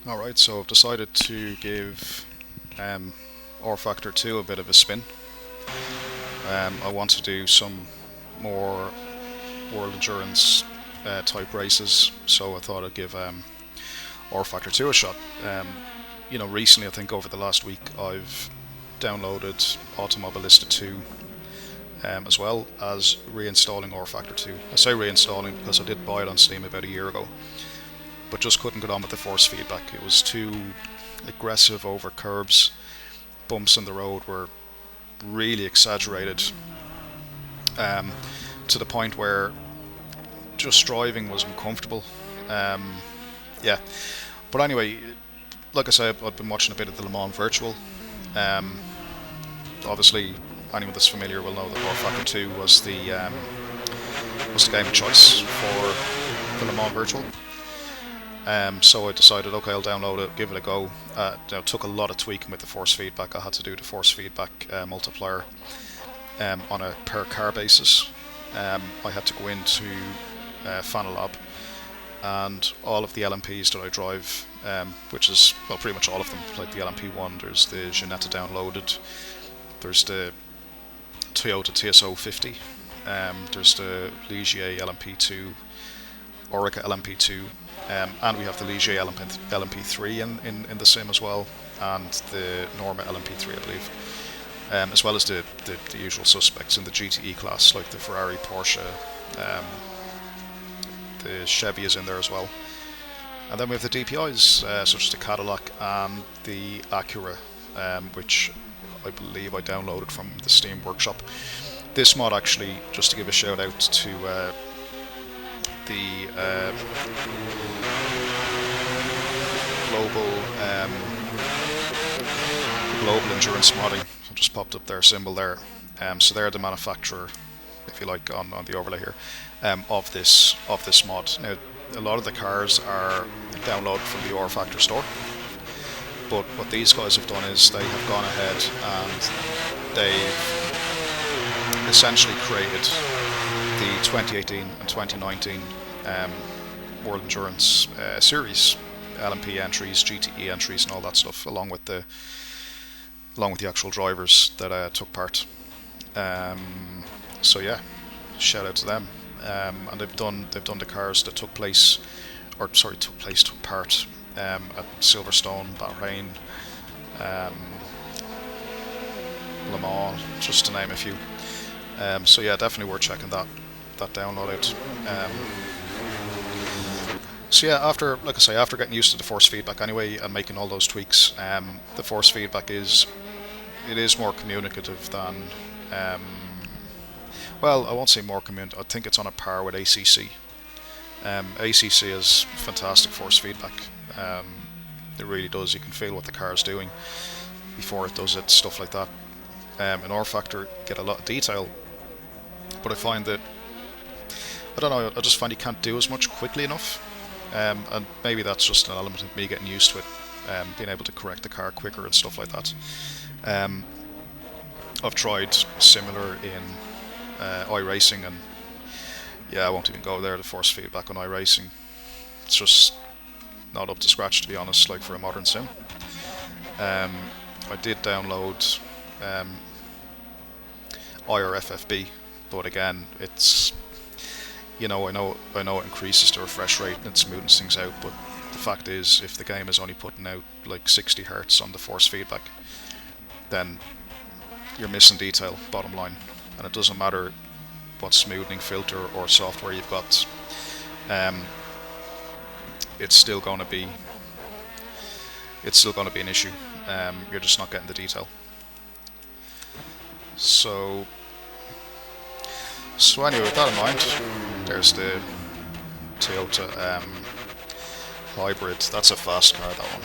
Alright, so I've decided to give rFactor 2 a bit of a spin. I want to do some more World Endurance type races, so I thought I'd give rFactor 2 a shot. Recently, I think over the last week, I've downloaded Automobilista 2 as well as reinstalling rFactor 2. I say reinstalling because I did buy it on Steam about a year ago, but just couldn't get on with the force feedback. It was too aggressive over curbs. Bumps in the road were really exaggerated to the point where just driving was uncomfortable. Yeah, but anyway, like I said, I've been watching a bit of the Le Mans Virtual. Obviously, anyone that's familiar will know that rFactor 2 was the game of choice for the Le Mans Virtual. So I decided, okay, I'll download it, give it a go. It took a lot of tweaking with the force feedback. I had to do the force feedback multiplier on a per car basis. I had to go into Fanalab, and all of the LMPs that I drive, which is, well, pretty much all of them, like the LMP1, there's the Ginetta downloaded, there's the Toyota TSO50, there's the Ligier LMP2, Orica LMP2, and we have the Ligier LMP3 in the sim as well, and the Norma LMP3, I believe, as well as the usual suspects in the GTE class, like the Ferrari, Porsche, the Chevy is in there as well. And then we have the DPIs, such as the Cadillac and the Acura, which I believe I downloaded from the Steam Workshop. This mod, actually, just to give a shout out to the global endurance modding. I just popped up their symbol there. So they're the manufacturer, if you like, on the overlay here, of this mod. Now, a lot of the cars are downloaded from the rFactor store, but what these guys have done is they have gone ahead and they've essentially created the 2018 and 2019 World Endurance series, LMP entries, GTE entries, and all that stuff, along with the actual drivers that took part. So yeah, shout out to them. And they've done the cars that took part at Silverstone, Bahrain, Le Mans, just to name a few. So yeah, definitely worth checking that download out. So yeah, after getting used to the force feedback anyway and making all those tweaks, the force feedback is more communicative than, well, I won't say more communicative. I think it's on a par with ACC. ACC is fantastic force feedback. It really does. You can feel what the car is doing before it does it, stuff like that. In rFactor, get a lot of detail, but I find that, I don't know, I just find you can't do as much quickly enough. And maybe that's just an element of me getting used to it, being able to correct the car quicker and stuff like that. I've tried similar in iRacing, and yeah, I won't even go there. The force feedback on iRacing, it's just not up to scratch, to be honest, like for a modern sim. I did download IRFFB, but again, it's, I know it increases the refresh rate and it smoothens things out, but the fact is, if the game is only putting out like 60 Hz on the force feedback, then you're missing detail, bottom line. And it doesn't matter what smoothing filter or software you've got, it's still going to be an issue. You're just not getting the detail. So anyway, with that in mind, there's the Toyota hybrid. That's a fast car, that one.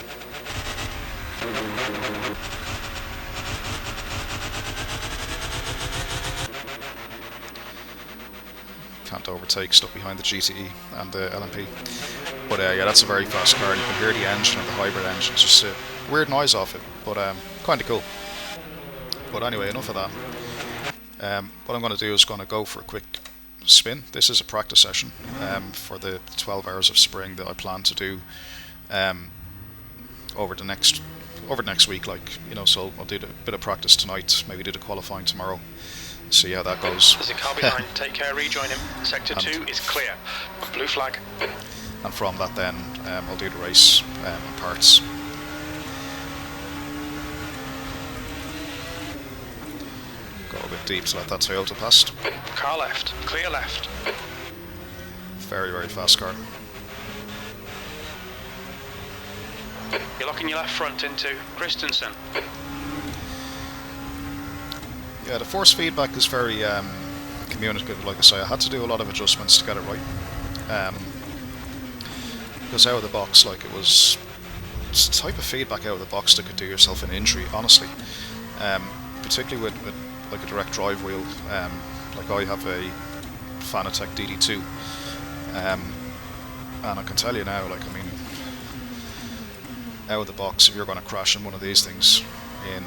Can't overtake, stuck behind the GTE and the LMP. But yeah, that's a very fast car. You can hear the engine and the hybrid engine. It's just a weird noise off it, but kind of cool. But anyway, enough of that. What I'm going to do is going to go for a quick spin. This is a practice session for the 12 hours of spring that I plan to do over the next week, like, you know. So I'll do a bit of practice tonight, maybe do the qualifying tomorrow, see how that goes. There's a car behind. Take care, rejoin him. Sector 2 is clear. Blue flag. And from that then, I'll do the race in parts. Go a bit deep to let that Toyota past. Car left. Clear left. Very, very fast car. You're locking your left front into Christensen. Yeah, the force feedback is very communicative, like I say. I had to do a lot of adjustments to get it right. Because out of the box, like, it's the type of feedback out of the box that could do yourself an injury, honestly. Particularly with like a direct drive wheel. Like, I have a Fanatec DD2. And I can tell you now, like, I mean, out of the box, if you're going to crash in one of these things in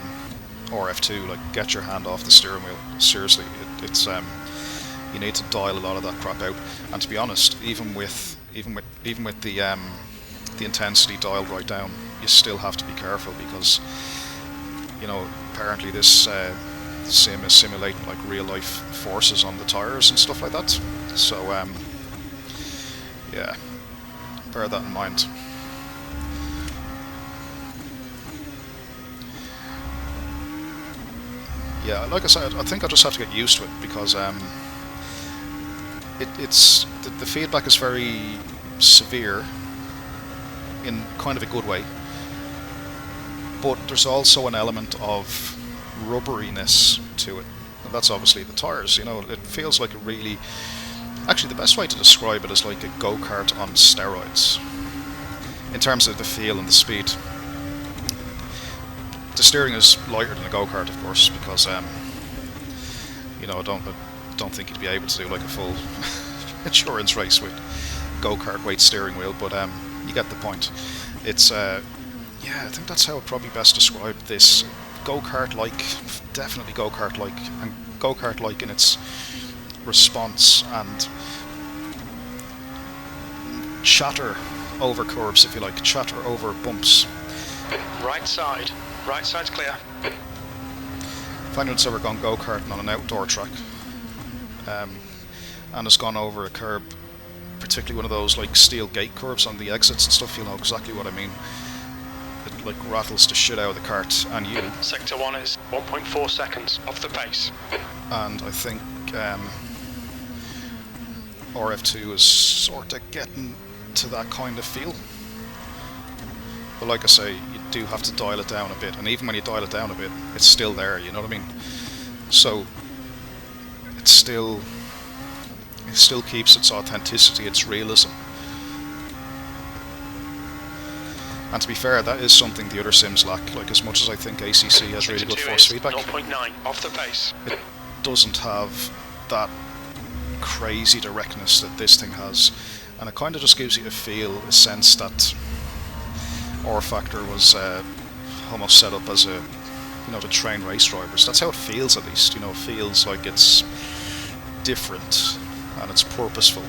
RF2, like, get your hand off the steering wheel. Seriously, it's you need to dial a lot of that crap out. And to be honest, even with the intensity dialed right down, you still have to be careful, because, you know, apparently this sim is simulating like real life forces on the tires and stuff like that. So yeah, bear that in mind. Yeah, like I said, I think I just have to get used to it, because it's the feedback is very severe in kind of a good way, but there's also an element of rubberiness to it, and that's obviously the tires. You know, it feels like a really, actually the best way to describe it is like a go-kart on steroids in terms of the feel and the speed. The steering is lighter than a go-kart, of course, because you know, I don't think you'd be able to do like a full endurance race with go-kart weight steering wheel, but you get the point. It's yeah, I think that's how I'd probably best describe this. Go-kart-like, definitely go-kart-like, and go-kart-like in its response and chatter over curves, if you like, chatter over bumps. Right side's clear. If anyone's ever gone go-karting on an outdoor track and has gone over a curb, particularly one of those like steel gate curves on the exits and stuff, you'll know exactly what I mean. It like rattles the shit out of the cart and you. Sector 1 is 1.4 seconds off the pace. And I think RF2 is sort of getting to that kind of feel. But like I say, you do have to dial it down a bit, and even when you dial it down a bit, it's still there, you know what I mean? So it still keeps its authenticity, its realism. And to be fair, that is something the other sims lack. Like, as much as I think ACC has really good force feedback, 0.9 off the pace. It doesn't have that crazy directness that this thing has, and it kind of just gives you a sense that rFactor was almost set up as a, you know, to train race drivers. That's how it feels, at least. You know, it feels like it's different and it's purposeful.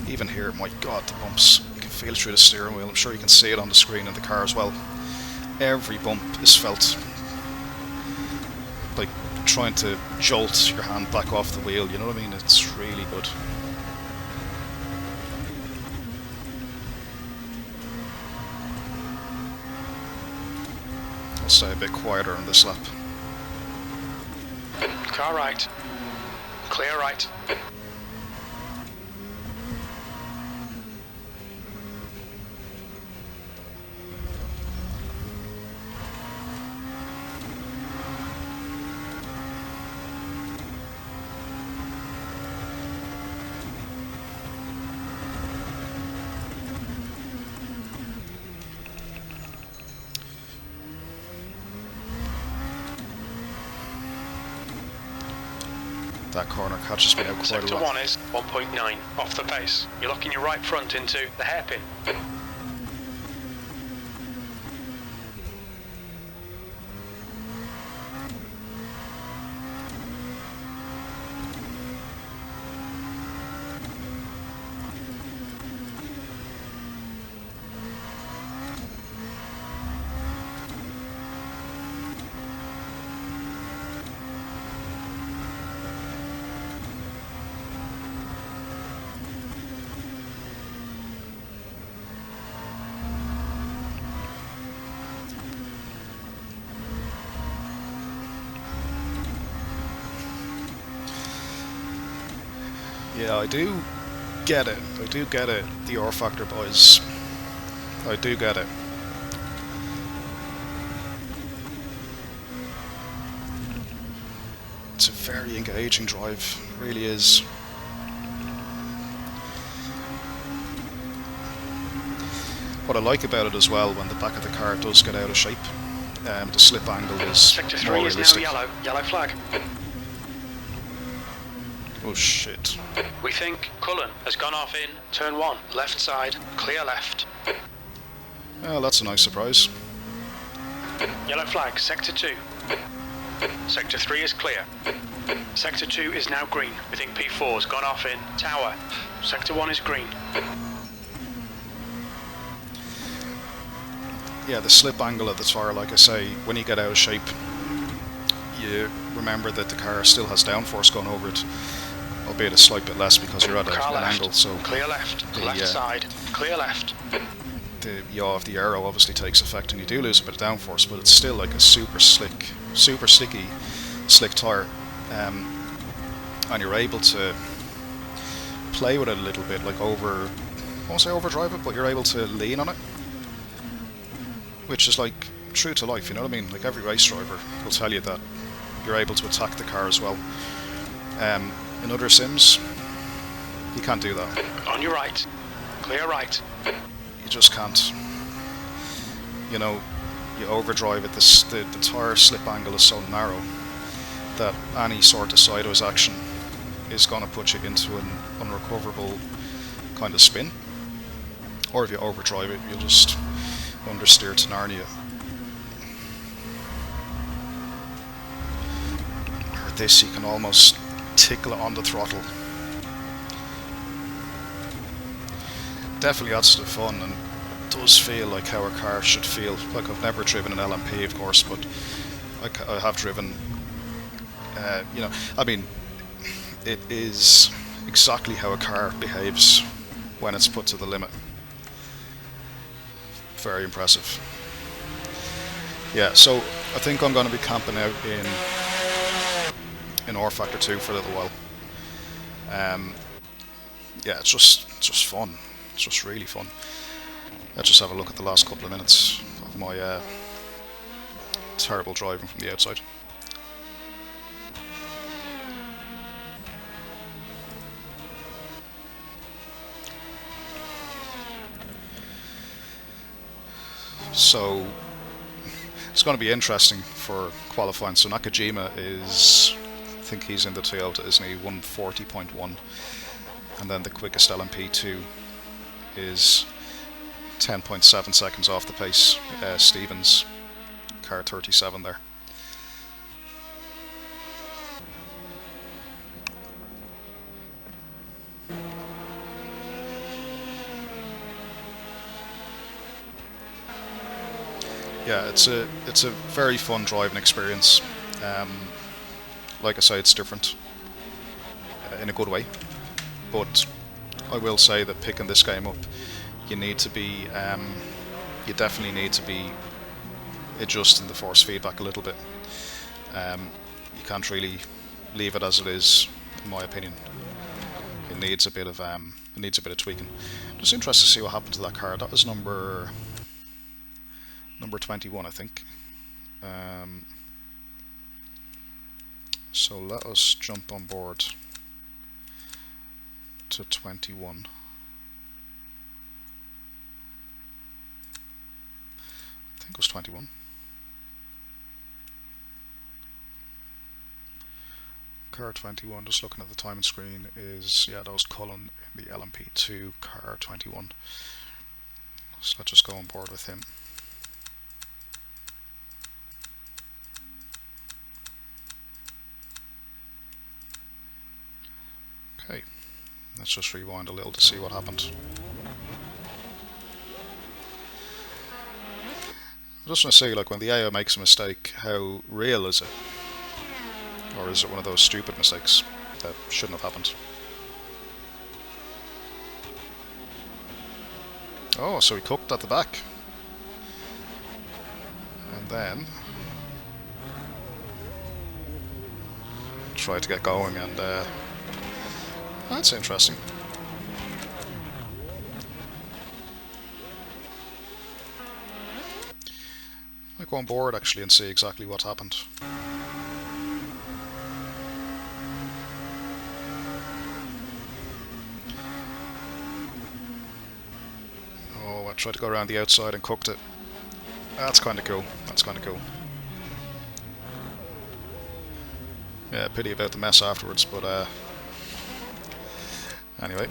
Even here, my god, the bumps. You can feel through the steering wheel. I'm sure you can see it on the screen in the car as well. Every bump is felt. Like trying to jolt your hand back off the wheel, you know what I mean? It's really good. I'll stay a bit quieter on this lap. Car right. Clear right. That corner catches me out quite a lot. Sector 1 is 1.9 off the pace. You're locking your right front into the hairpin. Yeah, I do get it. I do get it, the rFactor boys. I do get it. It's a very engaging drive, it really is. What I like about it as well, when the back of the car does get out of shape, the slip angle is Sector 3 more is now realistic. yellow. Yellow flag. Oh shit. We think Cullen has gone off in turn 1, left side, clear left. Well, that's a nice surprise. Yellow flag, sector 2. Sector 3 is clear. Sector 2 is now green. We think P4 has gone off in tower. Sector 1 is green. Yeah, the slip angle of the tyre, like I say, when you get out of shape, you remember that the car still has downforce going over it, albeit a slight bit less because you're at Car an left. angle. So Clear left. Left side. Clear left. the yaw of the aero obviously takes effect, and you do lose a bit of downforce, but it's still like a super sticky, slick tyre, and you're able to play with it a little bit, like I won't say overdrive it, but you're able to lean on it, which is like true to life, you know what I mean? Like every race driver will tell you that you're able to attack the car as well. In other sims, you can't do that. On your right. Clear right. You just can't. You know, you overdrive it, the tyre slip angle is so narrow that any sort of sideways action is going to put you into an unrecoverable kind of spin. Or if you overdrive it, you'll just understeer to Narnia. Or this, you can almost tickle it on the throttle. Definitely adds to the fun, and it does feel like how a car should feel. Like, I've never driven an LMP, of course, but I have driven, you know, I mean, it is exactly how a car behaves when it's put to the limit. Very impressive. Yeah, so I think I'm going to be camping out in rFactor 2 for a little while. Yeah, it's just fun. It's just really fun. Let's just have a look at the last couple of minutes of my terrible driving from the outside. So it's going to be interesting for qualifying. So Nakajima is, I think he's in the Toyota, isn't he? 140.1, and then the quickest LMP2 is 10.7 seconds off the pace. Stevens, car 37 there. Yeah, it's a very fun driving experience. Like I say, it's different in a good way, but I will say that picking this game up, you need to be, you definitely need to be adjusting the force feedback a little bit. You can't really leave it as it is, in my opinion. It needs a bit of tweaking. Just interested to see what happened to that car. That was number 21, I think. So let us jump on board to 21. I think it was 21. Car 21, just looking at the timing screen, is, yeah, that was Cullen in the LMP2 car 21. So let's just go on board with him. Okay, let's just rewind a little to see what happened. I just want to say, like, when the AI makes a mistake, how real is it? Or is it one of those stupid mistakes that shouldn't have happened? Oh, so he cooked at the back. And then tried to get going, and That's interesting. I'll go on board actually and see exactly what happened. Oh, I tried to go around the outside and cooked it. That's kind of cool. That's kind of cool. Yeah, pity about the mess afterwards, but anyway.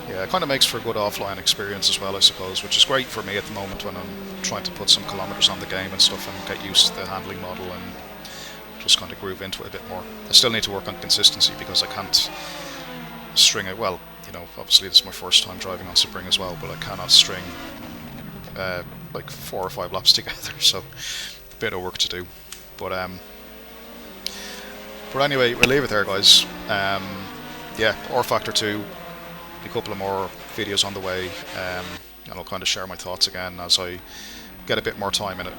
Yeah, it kind of makes for a good offline experience as well, I suppose, which is great for me at the moment when I'm trying to put some kilometers on the game and stuff and get used to the handling model and just kind of groove into it a bit more. I still need to work on consistency because I can't string it. Well, you know, obviously this is my first time driving on Sebring as well, but I cannot string like 4 or 5 laps together, so a bit of work to do. But anyway, we'll leave it there, guys. Yeah, rFactor 2. A couple of more videos on the way, and I'll kind of share my thoughts again as I get a bit more time in it.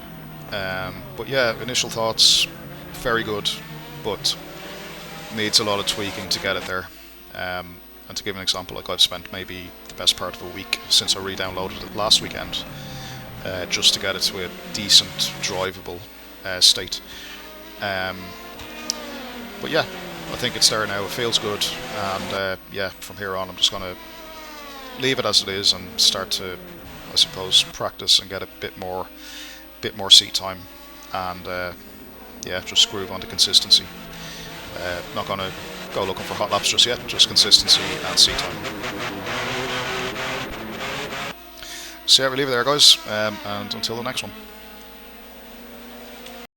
But yeah, initial thoughts, very good, but needs a lot of tweaking to get it there. And to give an example, like I've spent maybe the best part of a week since I re-downloaded it last weekend, just to get it to a decent drivable state. But yeah, I think it's there now. It feels good, and yeah, from here on I'm just going to leave it as it is and start to, I suppose, practice and get a bit more seat time, and yeah, just groove on to consistency. Not going to go looking for hot laps just yet, just consistency and seat time. So yeah, we'll leave it there, guys, and until the next one.